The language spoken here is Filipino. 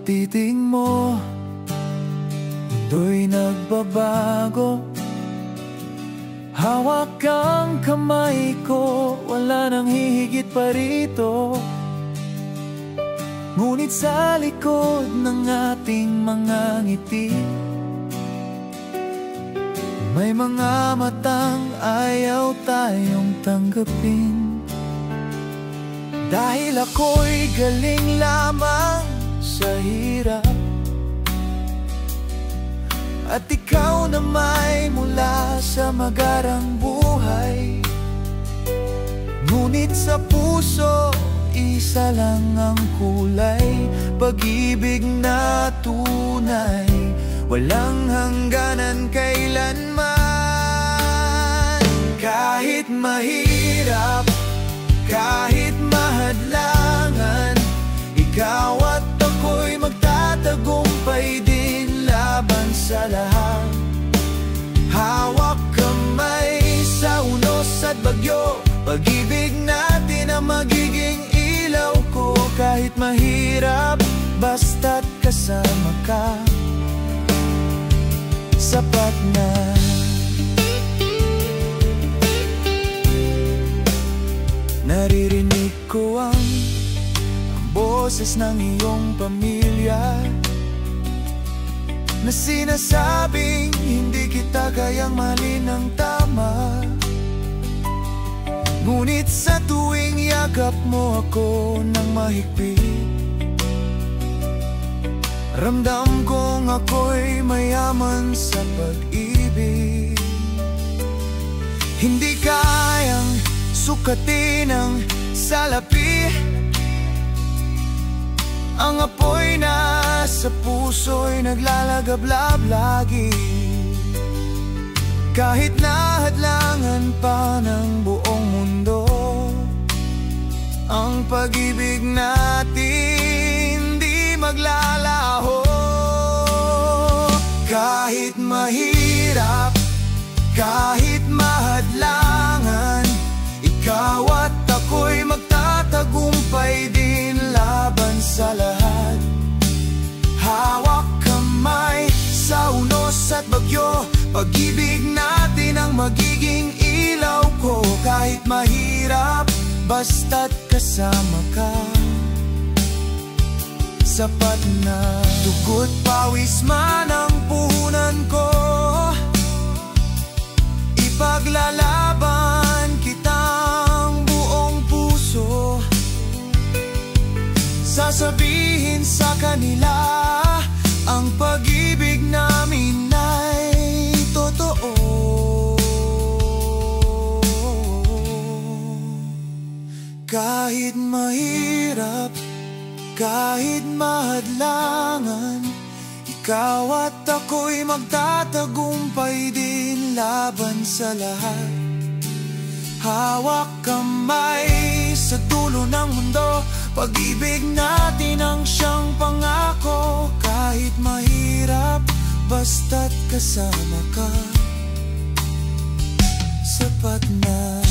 titig mo, mundo'y nagbabago. Hawak ang kamay ko, wala nang hihigit pa rito. Ngunit sa likod ng ating mga ngiti, may mga matang ayaw tayong tanggapin. Dahil ako'y galing lamang sa hirap, at ikaw na may mula sa magarang buhay. Ngunit sa puso, isa lang ang kulay, pag-ibig na tunay, walang hangganan kailanman. Kahit mahirap, kahit mahadlangan, ikaw at ako'y magtatagumpay din laban sa lahat. Hawak kamay sa unos at bagyo, pag-ibig natin ang magiging ilaw ko. Kahit mahirap, basta't kasama ka, sapat na. Naririnig ko ang boses ng iyong pamilya na sinasabing hindi kita kayang mahalin ng tama. Ngunit sa tuwing yakap mo ako ng mahigpit, ramdam kong ako'y mayaman sa pag-ibig. Hindi kayang sukatin ang salapi, ang apoy na sa puso'y naglalagablab lagi. Kahit nahadlangan pa ng buong mundo, ang pag-ibig natin di maglalaho. Kahit mahirap, kahit mahadlangan, ikaw at ako'y magtatagumpay din laban sa lahat. Hawak kamay sa unos at bagyo, pag-ibig natin ang magiging ilaw ko. Kahit mahirap, basta't kasama ka, sapat na. Dugo't pawis man ang puhunan ko, ipaglalaban kitang buong puso. Sasabihin sa kanila, ang pag-ibig namin ay totoo. Kahit mahirap, kahit mahadlangan, ikaw at ako'y magtatagumpay din laban sa lahat. Hawak kamay sa dulo ng mundo, pag-ibig natin ang siyang pangako. Kahit mahirap, basta't kasama ka, sapat na.